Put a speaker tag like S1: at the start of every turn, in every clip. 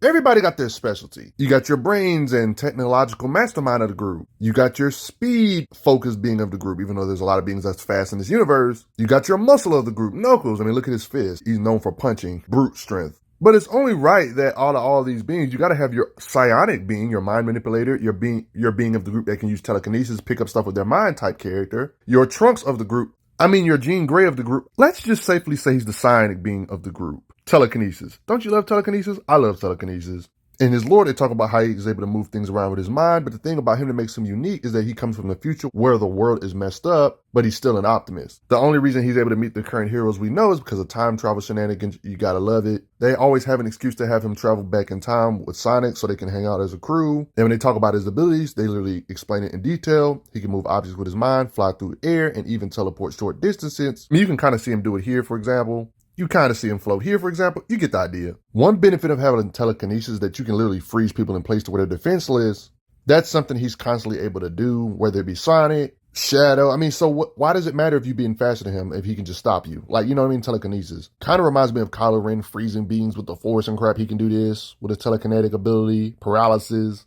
S1: Everybody got their specialty. You got your brains and technological mastermind of the group. You got your speed focused being of the group, even though there's a lot of beings that's fast in this universe. You got your muscle of the group, Knuckles. I mean, look at his fist. He's known for punching, brute strength. But it's only right that all these beings, you got to have your psionic being, your mind manipulator, your being of the group that can use telekinesis, pick up stuff with their mind type character, your Trunks of the group. I mean, your Jean Grey of the group. Let's just safely say he's the psionic being of the group. Telekinesis. Don't you love telekinesis? I love telekinesis. In his lore, they talk about how he's able to move things around with his mind, but the thing about him that makes him unique is that he comes from the future where the world is messed up, but he's still an optimist. The only reason he's able to meet the current heroes we know is because of time travel shenanigans. You gotta love it. They always have an excuse to have him travel back in time with Sonic so they can hang out as a crew. And when they talk about his abilities, they literally explain it in detail. He can move objects with his mind, fly through the air, and even teleport short distances. I mean, you can kind of see him do it here, for example. You kind of see him float here, for example. You get the idea. One benefit of having telekinesis is that you can literally freeze people in place to where they're defenseless. That's something he's constantly able to do, whether it be Sonic, Shadow. I mean, so why does it matter if you being faster than him if he can just stop you? Like, you know what I mean? Telekinesis. Kind of reminds me of Kylo Ren freezing beings with the Force and crap. He can do this with his telekinetic ability, paralysis.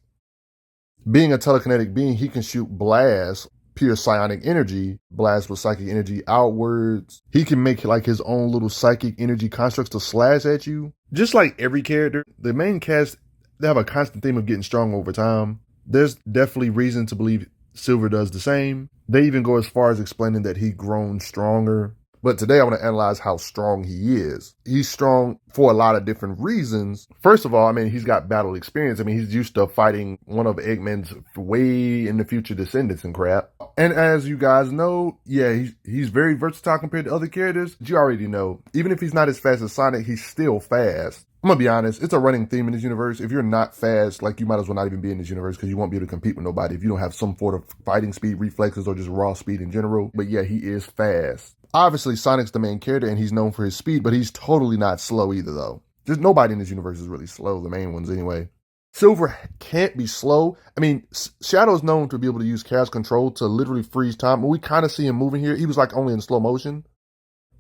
S1: Being a telekinetic being, he can shoot blasts, pure psionic energy, blast with psychic energy outwards. He can make like his own little psychic energy constructs to slash at you. Just like every character, the main cast, they have a constant theme of getting strong over time. There's definitely reason to believe Silver does the same. They even go as far as explaining that he's grown stronger. But today I want to analyze how strong he is. He's strong for a lot of different reasons. First of all, I mean, he's got battle experience. I mean, he's used to fighting one of Eggman's way in the future descendants and crap. And as you guys know, yeah, he's very versatile compared to other characters. You already know, even if he's not as fast as Sonic, he's still fast. I'm gonna be honest, it's a running theme in this universe. If you're not fast, like, you might as well not even be in this universe because you won't be able to compete with nobody if you don't have some sort of fighting speed, reflexes, or just raw speed in general. But yeah, he is fast. Obviously, Sonic's the main character and he's known for his speed, but he's totally not slow either, though. There's nobody in this universe is really slow, the main ones anyway. Silver can't be slow. I mean, Shadow's known to be able to use chaos control to literally freeze time. But we kind of see him moving here. He was like only in slow motion.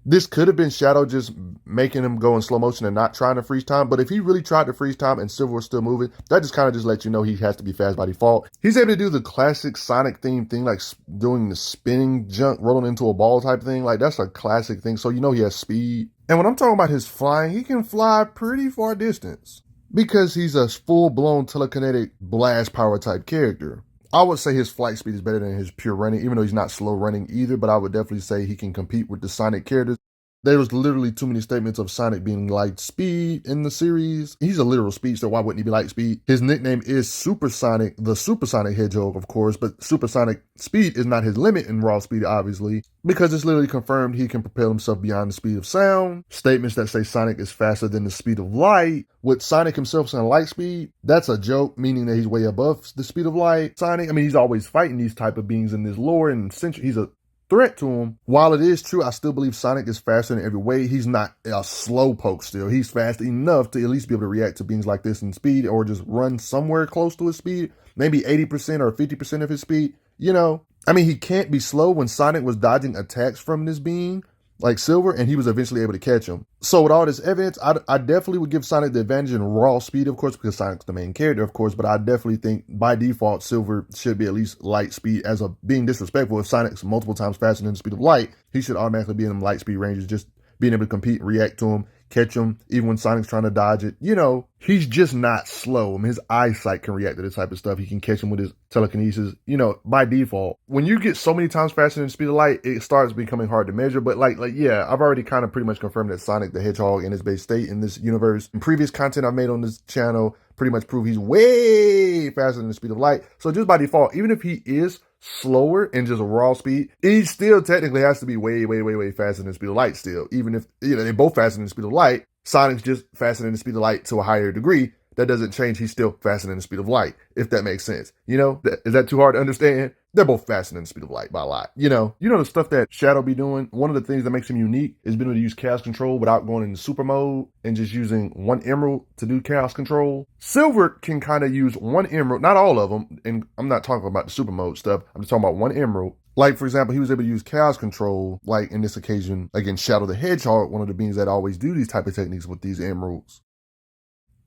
S1: This could have been Shadow just making him go in slow motion and not trying to freeze time. But if he really tried to freeze time and Silver was still moving, that just kind of just lets you know he has to be fast by default. He's able to do the classic Sonic theme thing, like doing the spinning jump, rolling into a ball type thing. Like, that's a classic thing. So you know he has speed. And when I'm talking about his flying, he can fly pretty far distance because he's a full-blown telekinetic blast power type character. I would say his flight speed is better than his pure running, even though he's not slow running either, but I would definitely say he can compete with the Sonic characters. There was literally too many statements of Sonic being light speed in the series. He's a literal speedster. Why wouldn't he be light speed? His nickname is Supersonic, the Supersonic Hedgehog, of course, but supersonic speed is not his limit in raw speed, obviously, because it's literally confirmed he can propel himself beyond the speed of sound. Statements that say Sonic is faster than the speed of light. With Sonic himself saying light speed, that's a joke, meaning that he's way above the speed of light. Sonic, I mean, he's always fighting these type of beings in this lore, and he's a threat to him. While it is true, I still believe Sonic is faster in every way. He's not a slow poke still. He's fast enough to at least be able to react to beings like this in speed, or just run somewhere close to his speed, maybe 80% or 50% of his speed. You know, I mean, he can't be slow when Sonic was dodging attacks from this being, like Silver, and he was eventually able to catch him. So with all this evidence, I definitely would give Sonic the advantage in raw speed, of course, because Sonic's the main character, of course, but I definitely think by default, Silver should be at least light speed. As a being disrespectful, if Sonic's multiple times faster than the speed of light, he should automatically be in them light speed ranges, just being able to compete, react to him, catch him, even when Sonic's trying to dodge it. You know, he's just not slow. I mean, his eyesight can react to this type of stuff. He can catch him with his telekinesis, you know, by default. When you get so many times faster than the speed of light, it starts becoming hard to measure. But like, yeah, I've already kind of pretty much confirmed that Sonic the Hedgehog in his base state in this universe, in previous content I've made on this channel, pretty much prove he's way faster than the speed of light. So just by default, even if he is slower in just raw speed, he still technically has to be way faster than the speed of light still. Even if, you know, they're both faster than the speed of light, Sonic's just faster than the speed of light to a higher degree. That doesn't change. He's still faster than the speed of light, if that makes sense. You know, is that too hard to understand? They're both faster than the speed of light by a lot. You know the stuff that Shadow be doing. One of the things that makes him unique is being able to use chaos control without going into super mode and just using one emerald to do chaos control. Silver can kind of use one emerald, not all of them. And I'm not talking about the super mode stuff. I'm just talking about one emerald. Like, for example, he was able to use chaos control, like in this occasion, against Shadow the Hedgehog, one of the beings that always do these type of techniques with these emeralds.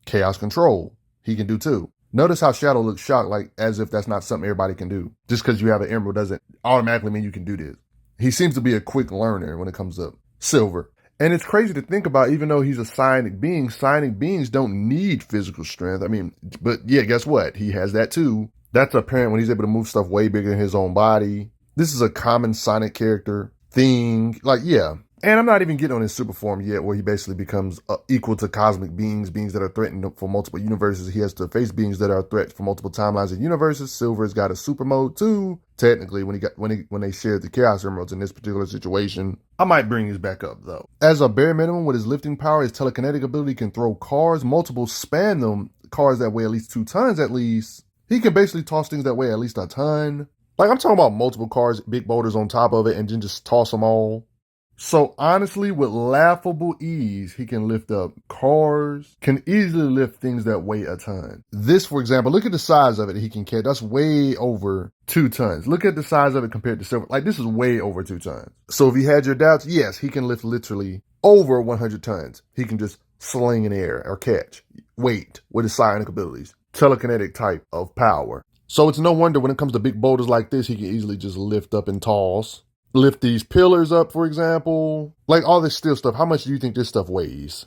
S1: Chaos control, he can do too. Notice how Shadow looks shocked, like as if that's not something everybody can do. Just because you have an emerald doesn't automatically mean you can do this. He seems to be a quick learner when it comes to Silver. And it's crazy to think about, even though he's a psionic beings don't need physical strength. I mean, but yeah, guess what? He has that too. That's apparent when he's able to move stuff way bigger than his own body. This is a common Sonic character thing. Like, yeah. And I'm not even getting on his super form yet, where he basically becomes equal to cosmic beings that are threatened for multiple universes. He has to face beings that are a threat for multiple timelines and universes. Silver's got a super mode too. Technically, when they shared the Chaos Emeralds in this particular situation, I might bring his back up though. As a bare minimum, with his lifting power, his telekinetic ability can throw cars, multiple span them, cars that weigh at least 2 tons at least. He can basically toss things that weigh at least a ton. Like, I'm talking about multiple cars, big boulders on top of it, and then just toss them all. So honestly, with laughable ease, he can lift up cars, can easily lift things that weigh a ton. This, for example, look at the size of it he can carry. That's way over 2 tons. Look at the size of it compared to Silver. Like, this is way over 2 tons. So if you had your doubts, yes, he can lift literally over 100 tons. He can just sling in the air or catch weight with his psionic abilities. Telekinetic type of power. So it's no wonder when it comes to big boulders like this, he can easily just lift up and toss. Lift these pillars up, for example. Like, all this steel stuff. How much do you think this stuff weighs?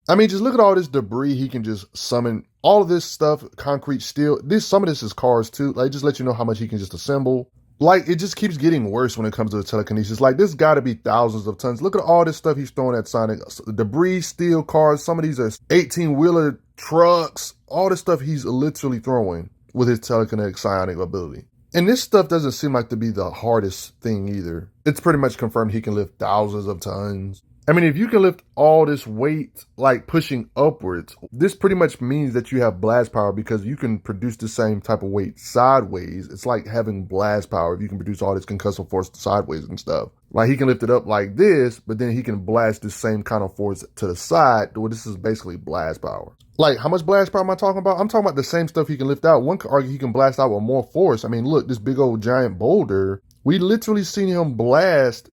S1: I mean, just look at all this debris he can just summon. All of this stuff, concrete, steel. Some of this is cars too. Like, just let you know how much he can just assemble. Like, it just keeps getting worse when it comes to the telekinesis. Like, this got to be thousands of tons. Look at all this stuff he's throwing at Sonic. Debris, steel, cars. Some of these are 18-wheeler trucks. All this stuff he's literally throwing with his telekinetic psionic ability. And this stuff doesn't seem like to be the hardest thing either. It's pretty much confirmed he can lift thousands of tons. I mean, if you can lift all this weight, like pushing upwards, this pretty much means that you have blast power, because you can produce the same type of weight sideways. It's like having blast power if you can produce all this concussive force sideways and stuff. Like, he can lift it up like this, but then he can blast the same kind of force to the side. Well, this is basically blast power. Like, how much blast power am I talking about? I'm talking about the same stuff he can lift out. One could argue he can blast out with more force. I mean, look, this big old giant boulder, we literally seen him blast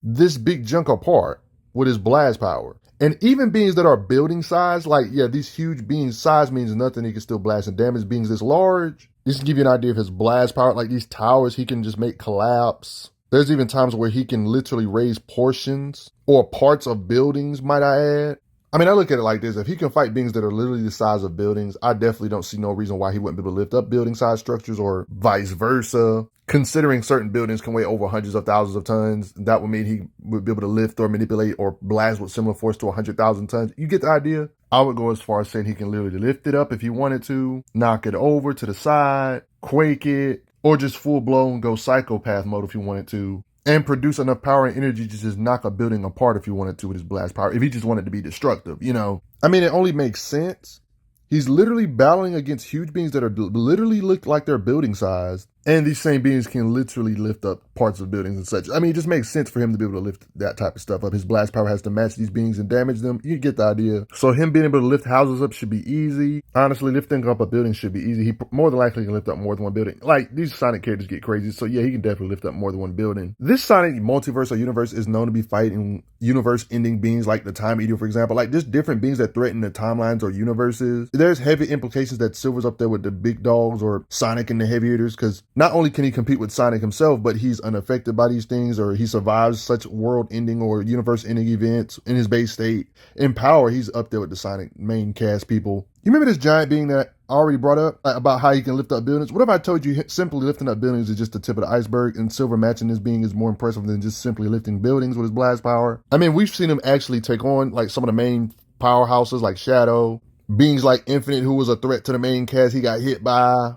S1: this big junk apart with his blast power. And even beings that are building size, like, yeah, these huge beings, size means nothing. He can still blast and damage beings this large. This can give you an idea of his blast power. Like, these towers, he can just make collapse. There's even times where he can literally raise portions or parts of buildings, might I add. I mean, I look at it like this. If he can fight beings that are literally the size of buildings, I definitely don't see no reason why he wouldn't be able to lift up building size structures, or vice versa. Considering certain buildings can weigh over hundreds of thousands of tons, that would mean he would be able to lift or manipulate or blast with similar force to 100,000 tons. You get the idea? I would go as far as saying he can literally lift it up if he wanted to, knock it over to the side, quake it, or just full-blown go psychopath mode if he wanted to, and produce enough power and energy to just knock a building apart if he wanted to with his blast power, if he just wanted to be destructive, you know? I mean, it only makes sense. He's literally battling against huge beings that are literally look like they're building sized. And these same beings can literally lift up parts of buildings and such. I mean, it just makes sense for him to be able to lift that type of stuff up. His blast power has to match these beings and damage them. You get the idea. So him being able to lift houses up should be easy. Honestly, lifting up a building should be easy. He more than likely can lift up more than one building. Like, these Sonic characters get crazy. So yeah, he can definitely lift up more than one building. This Sonic multiverse or universe is known to be fighting universe-ending beings like the Time Eater, for example. Like, just different beings that threaten the timelines or universes. There's heavy implications that Silver's up there with the big dogs or Sonic and the heavy hitters, because not only can he compete with Sonic himself, but he's unaffected by these things, or he survives such world-ending or universe-ending events in his base state. In power, he's up there with the Sonic main cast people. You remember this giant being that I already brought up about how he can lift up buildings? What if I told you simply lifting up buildings is just the tip of the iceberg, and Silver matching this being is more impressive than just simply lifting buildings with his blast power? I mean, we've seen him actually take on like some of the main powerhouses like Shadow, beings like Infinite, who was a threat to the main cast he got hit by.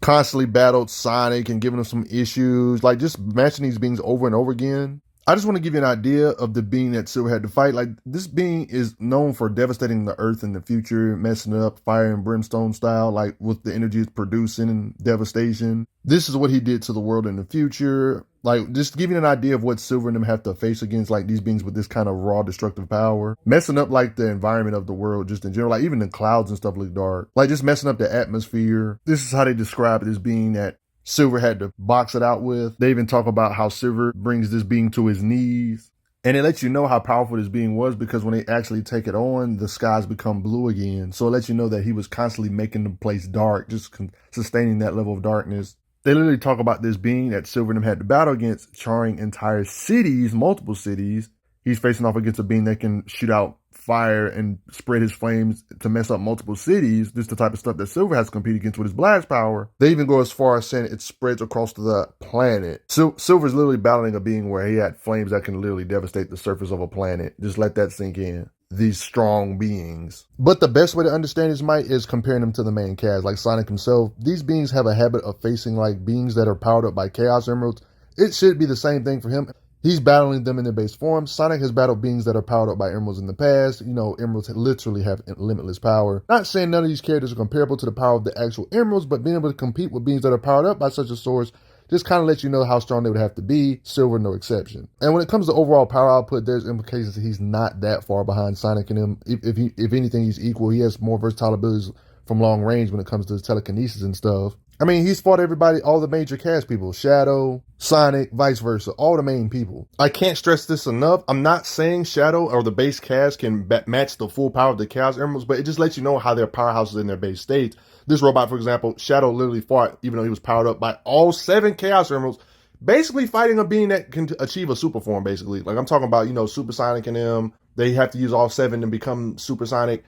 S1: Constantly battled Sonic and giving him some issues, like just matching these beings over and over again. I just want to give you an idea of the being that Silver had to fight. Like, this being is known for devastating the Earth in the future, messing it up fire and brimstone style, like with the energy it's producing and devastation. This is what he did to the world in the future. Like, just to give you an idea of what Silver and them have to face against, like, these beings with this kind of raw destructive power. Messing up, like, the environment of the world just in general. Like, even the clouds and stuff look dark. Like, just messing up the atmosphere. This is how they describe this being that Silver had to box it out with. They even talk about how Silver brings this being to his knees. And it lets you know how powerful this being was because when they actually take it on, the skies become blue again. So it lets you know that he was constantly making the place dark, just sustaining that level of darkness. They literally talk about this being that Silver and them had to battle against, charring entire cities, multiple cities. He's facing off against a being that can shoot out fire and spread his flames to mess up multiple cities. This is the type of stuff that Silver has to compete against with his blast power. They even go as far as saying it spreads across the planet. So Silver's literally battling a being where he had flames that can literally devastate the surface of a planet. Just let that sink in. These strong beings. But the best way to understand his might is comparing them to the main cast, like Sonic himself. These beings have a habit of facing like beings that are powered up by Chaos Emeralds. It should be the same thing for him. He's battling them in their base form. Sonic has battled beings that are powered up by emeralds in the past. You know, emeralds literally have limitless power. Not saying none of these characters are comparable to the power of the actual emeralds, but being able to compete with beings that are powered up by such a source just kind of lets you know how strong they would have to be. Silver, no exception. And when it comes to overall power output, there's implications that he's not that far behind Sonic and him. If anything, he's equal. He has more versatile abilities from long range when it comes to his telekinesis and stuff. I mean, he's fought everybody, all the major cast people, Shadow, Sonic, vice versa, all the main people. I can't stress this enough. I'm not saying Shadow or the base cast can match the full power of the Chaos Emeralds, but it just lets you know how they're powerhouses in their base states. This robot, for example, Shadow literally fought, even though he was powered up by all 7 Chaos Emeralds, basically fighting a being that can achieve a super form, basically. Like I'm talking about, you know, Super Sonic and them. They have to use all 7 to become Super Sonic,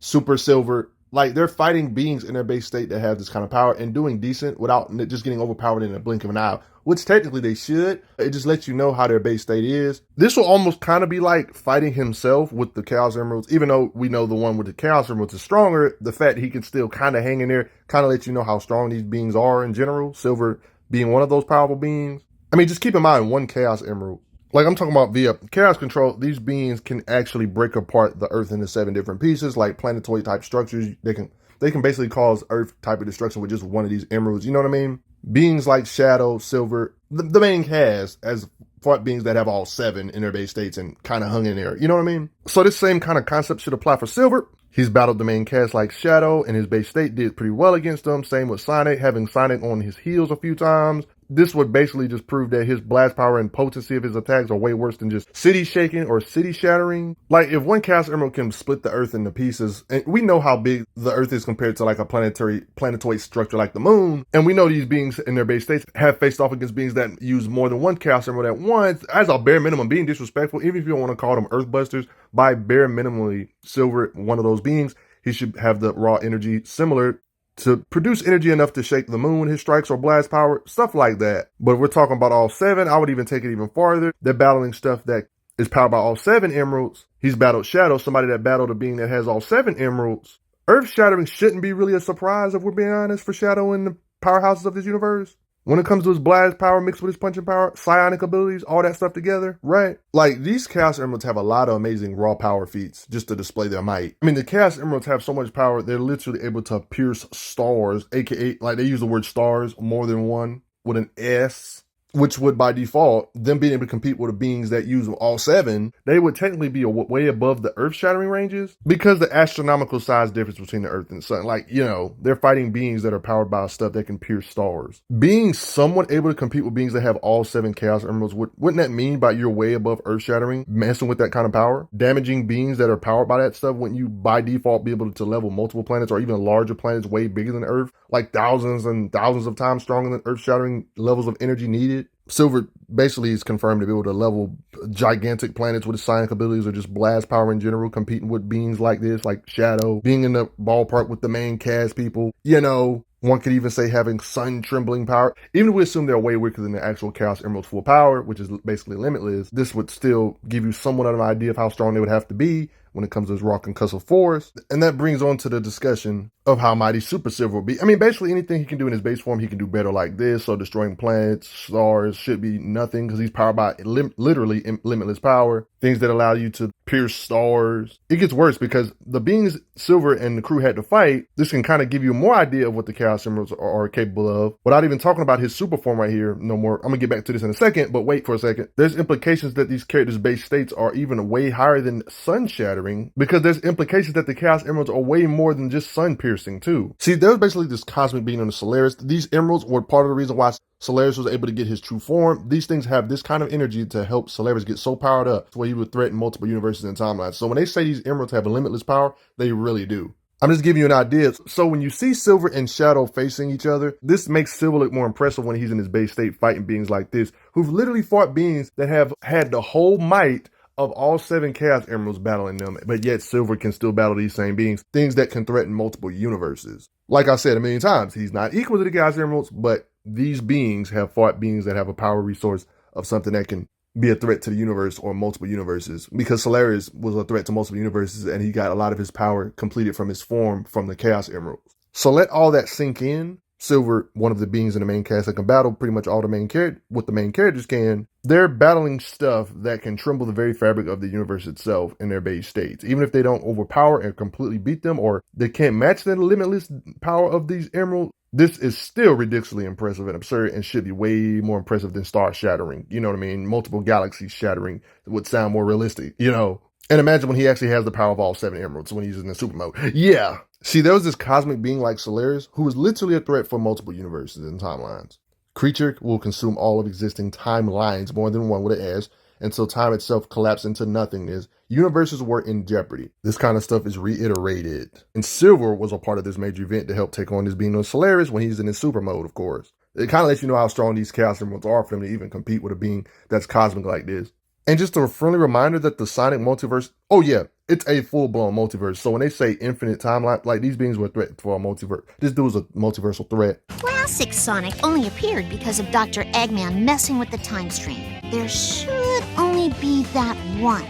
S1: Super Silver. Like, they're fighting beings in their base state that have this kind of power and doing decent without just getting overpowered in a blink of an eye, which technically they should. It just lets you know how their base state is. This will almost kind of be like fighting himself with the Chaos Emeralds, even though we know the one with the Chaos Emeralds is stronger. The fact he can still kind of hang in there kind of lets you know how strong these beings are in general. Silver being one of those powerful beings. I mean, just keep in mind, one Chaos Emerald. Like I'm talking about via chaos control, these beings can actually break apart the Earth into 7 different pieces, like planetary type structures. They can basically cause Earth type of destruction with just one of these emeralds. You know what I mean? Beings like Shadow, Silver, the main cast as fought beings that have all 7 in their base states and kind of hung in there. You know what I mean? So this same kind of concept should apply for Silver. He's battled the main cast like Shadow, and his base state did pretty well against them. Same with Sonic, having Sonic on his heels a few times. This would basically just prove that his blast power and potency of his attacks are way worse than just city shaking or city shattering. Like, if one Chaos Emerald can split the Earth into pieces, and we know how big the Earth is compared to like a planetoid structure like the moon, and we know these beings in their base states have faced off against beings that use more than one Chaos Emerald at once. As a bare minimum, being disrespectful, even if you don't want to call them Earthbusters, by bare minimally Silver, one of those beings, he should have the raw energy similar to produce energy enough to shake the moon, his strikes or blast power, stuff like that. But if we're talking about all 7, I would even take it even farther. They're battling stuff that is powered by all 7 emeralds. He's battled Shadow, somebody that battled a being that has all 7 emeralds. Earth shattering shouldn't be really a surprise, if we're being honest, for Shadow and the powerhouses of this universe. When it comes to his blast power mixed with his punching power, psionic abilities, all that stuff together, right? Like, these Chaos Emeralds have a lot of amazing raw power feats just to display their might. I mean, the Chaos Emeralds have so much power, they're literally able to pierce stars, aka, like, they use the word stars more than one with an S, which would by default, them being able to compete with the beings that use all 7, they would technically be way above the earth-shattering ranges because the astronomical size difference between the Earth and the Sun. Like, you know, they're fighting beings that are powered by stuff that can pierce stars. Being somewhat able to compete with beings that have all 7 Chaos Emeralds, wouldn't that mean by you're way above earth-shattering, messing with that kind of power? Damaging beings that are powered by that stuff, wouldn't you by default be able to level multiple planets or even larger planets way bigger than Earth? Like thousands and thousands of times stronger than earth-shattering levels of energy needed? Silver basically is confirmed to be able to level gigantic planets with his psionic abilities or just blast power in general, competing with beings like this, like Shadow, being in the ballpark with the main cast people. You know, one could even say having sun trembling power. Even if we assume they're way weaker than the actual Chaos Emerald's full power, which is basically limitless, this would still give you somewhat of an idea of how strong they would have to be when it comes to this raw concussive force. And that brings on to the discussion of how mighty Super Silver will be. I mean, basically anything he can do in his base form, he can do better like this. So destroying planets, stars should be nothing because he's powered by literally limitless power. Things that allow you to pierce stars. It gets worse because the beings Silver and the crew had to fight, this can kind of give you more idea of what the Chaos Emeralds are capable of without even talking about his super form right here no more. I'm going to get back to this in a second, but wait for a second. There's implications that these characters' base states are even way higher than sun shattering. shattering, because there's implications that the Chaos Emeralds are way more than just sun piercing too. See, there's basically this cosmic being on the Solaris. These emeralds were part of the reason why Solaris was able to get his true form. These things have this kind of energy to help Solaris get so powered up to where he would threaten multiple universes and timelines. So when they say these emeralds have limitless power, they really do. I'm just giving you an idea. So when you see Silver and Shadow facing each other, this makes Silver look more impressive when he's in his base state fighting beings like this, who've literally fought beings that have had the whole might of all 7 Chaos Emeralds battling them, but yet Silver can still battle these same beings, things that can threaten multiple universes. Like I said a million times, he's not equal to the Chaos Emeralds, but these beings have fought beings that have a power resource of something that can be a threat to the universe or multiple universes, because Solaris was a threat to multiple universes and he got a lot of his power completed from his form from the Chaos Emeralds. So let all that sink in. Silver, one of the beings in the main cast that can battle pretty much all the main what the main characters can, they're battling stuff that can tremble the very fabric of the universe itself in their base states. Even if they don't overpower and completely beat them, or they can't match the limitless power of these emeralds, this is still ridiculously impressive and absurd and should be way more impressive than star shattering. You know what I mean? Multiple galaxies shattering would sound more realistic, you know? And imagine when he actually has the power of all 7 emeralds when he's in the super mode. Yeah. See, there was this cosmic being like Solaris who was literally a threat for multiple universes and timelines. Creature will consume all of existing timelines, more than one with an S, until time itself collapsed into nothingness. Universes were in jeopardy. This kind of stuff is reiterated. And Silver was a part of this major event to help take on this being of Solaris when he's in his super mode, of course. It kind of lets you know how strong these Chaos Emeralds are for them to even compete with a being that's cosmic like this. And just a friendly reminder that the Sonic multiverse, oh yeah, it's a full-blown multiverse. So when they say infinite timeline, like these beings were a threat for a multiverse. This dude was a multiversal threat.
S2: Classic Sonic only appeared because of Dr. Eggman messing with the time stream. There should only be that one,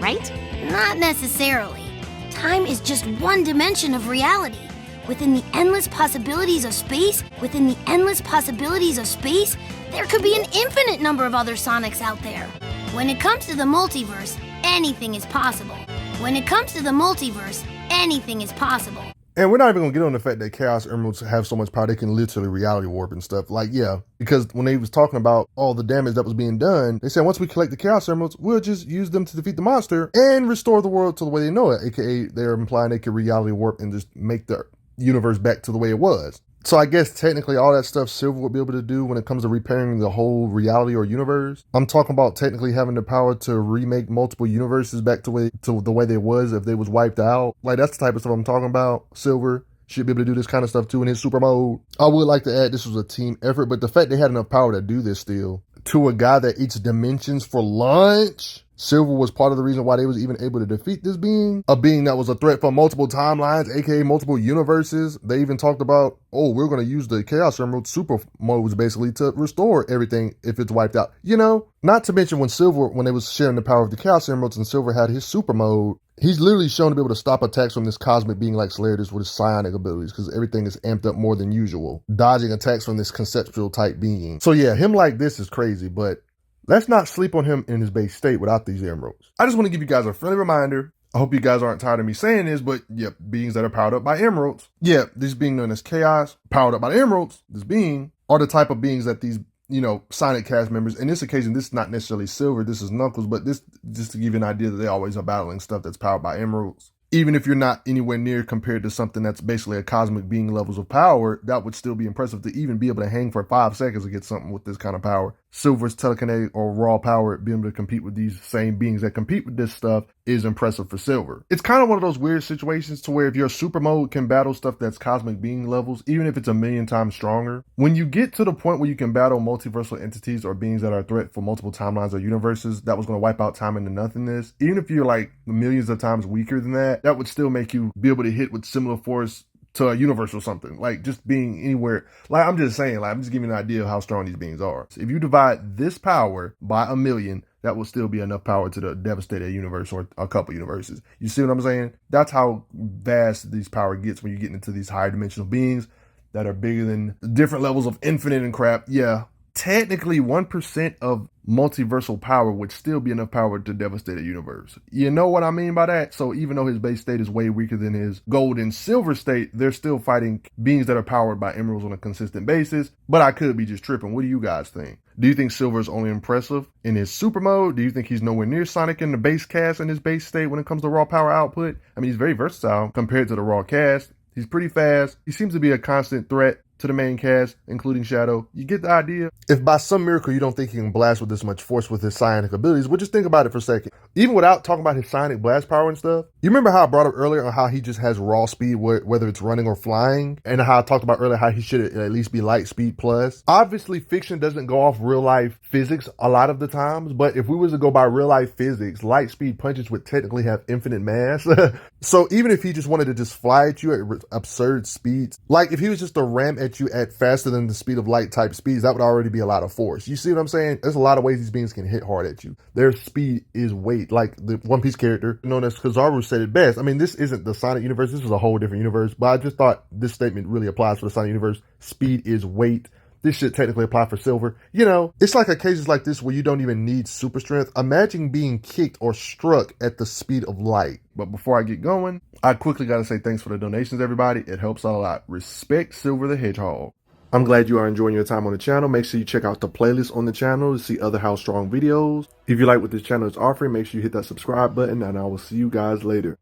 S2: right?
S3: Not necessarily. Time is just one dimension of reality. Within the endless possibilities of space, there could be an infinite number of other Sonics out there. When it comes to the multiverse, anything is possible.
S1: And we're not even going to get on the fact that Chaos Emeralds have so much power, they can literally reality warp and stuff. Like, yeah, because when they was talking about all the damage that was being done, they said once we collect the Chaos Emeralds, we'll just use them to defeat the monster and restore the world to the way they know it. AKA, they're implying they can reality warp and just make the universe back to the way it was. So I guess technically all that stuff Silver would be able to do when it comes to repairing the whole reality or universe. I'm talking about technically having the power to remake multiple universes back to the way they was if they was wiped out. Like, that's the type of stuff I'm talking about. Silver should be able to do this kind of stuff too in his super mode. I would like to add this was a team effort, but the fact they had enough power to do this still, to a guy that eats dimensions for lunch, Silver was part of the reason why they was even able to defeat this being, a being that was a threat for multiple timelines, aka multiple universes. They even talked about, oh, we're going to use the Chaos Emerald super modes basically to restore everything if it's wiped out. You know, not to mention when they was sharing the power of the Chaos Emeralds and Silver had his super mode, he's literally shown to be able to stop attacks from this cosmic being like Solaris with his psionic abilities, because everything is amped up more than usual, dodging attacks from this conceptual type being. So yeah, him like this is crazy, but let's not sleep on him in his base state without these emeralds. I just want to give you guys a friendly reminder. I hope you guys aren't tired of me saying this, but yeah, beings that are powered up by emeralds. Yeah, this being known as Chaos, powered up by emeralds, this being, are the type of beings that these, Sonic cast members, in this occasion, this is not necessarily Silver, this is Knuckles, but this, just to give you an idea that they always are battling stuff that's powered by emeralds. Even if you're not anywhere near compared to something that's basically a cosmic being levels of power, that would still be impressive to even be able to hang for 5 seconds to get something with this kind of power. Silver's telekinetic or raw power, being able to compete with these same beings that compete with this stuff, is impressive for Silver. It's kind of one of those weird situations to where if your super mode can battle stuff that's cosmic being levels, even if it's a million times stronger, when you get to the point where you can battle multiversal entities or beings that are a threat for multiple timelines or universes that was going to wipe out time into nothingness, even if you're like millions of times weaker than that, that would still make you be able to hit with similar force to a universe or something. Like, just being anywhere. Like, I'm just saying, I'm just giving you an idea of how strong these beings are. So if you divide this power by 1,000,000, that will still be enough power to devastate a universe or a couple universes. You see what I'm saying? That's how vast these power gets when you get into these higher dimensional beings that are bigger than different levels of infinite and crap. Yeah, technically 1% of multiversal power would still be enough power to devastate a universe. You know what I mean by that? So even though his base state is way weaker than his gold and silver state, they're still fighting beings that are powered by emeralds on a consistent basis. But I could be just tripping. What do you guys think? Do you think Silver is only impressive in his super mode? Do you think he's nowhere near Sonic in the base cast and his base state when it comes to raw power output? I mean, he's very versatile compared to the raw cast. He's pretty fast. He seems to be a constant threat to the main cast, including Shadow. You get the idea? If by some miracle you don't think he can blast with this much force with his psionic abilities, well, just think about it for a second. Even without talking about his psionic blast power and stuff, you remember how I brought up earlier on how he just has raw speed, whether it's running or flying, and how I talked about earlier how he should at least be light speed plus. Obviously, fiction doesn't go off real life physics a lot of the times, but if we was to go by real life physics, light speed punches would technically have infinite mass. So even if he just wanted to just fly at you at absurd speeds, like if he was just to ram at you at faster than the speed of light type speeds, that would already be a lot of force. You see what I'm saying? There's a lot of ways these beings can hit hard at you. Their speed is weight. Like the One Piece character known as Kizaru said it best. I mean, this isn't the Sonic universe. This is a whole different universe, but I just thought this statement really applies for the Sonic universe. Speed is weight. This should technically apply for Silver. You know, it's like a cases like this where you don't even need super strength. Imagine being kicked or struck at the speed of light. But before I get going, I quickly got to say thanks for the donations, everybody. It helps out a lot. Respect Silver the Hedgehog. I'm glad you are enjoying your time on the channel. Make sure you check out the playlist on the channel to see other How Strong videos. If you like what this channel is offering, make sure you hit that subscribe button, and I will see you guys later.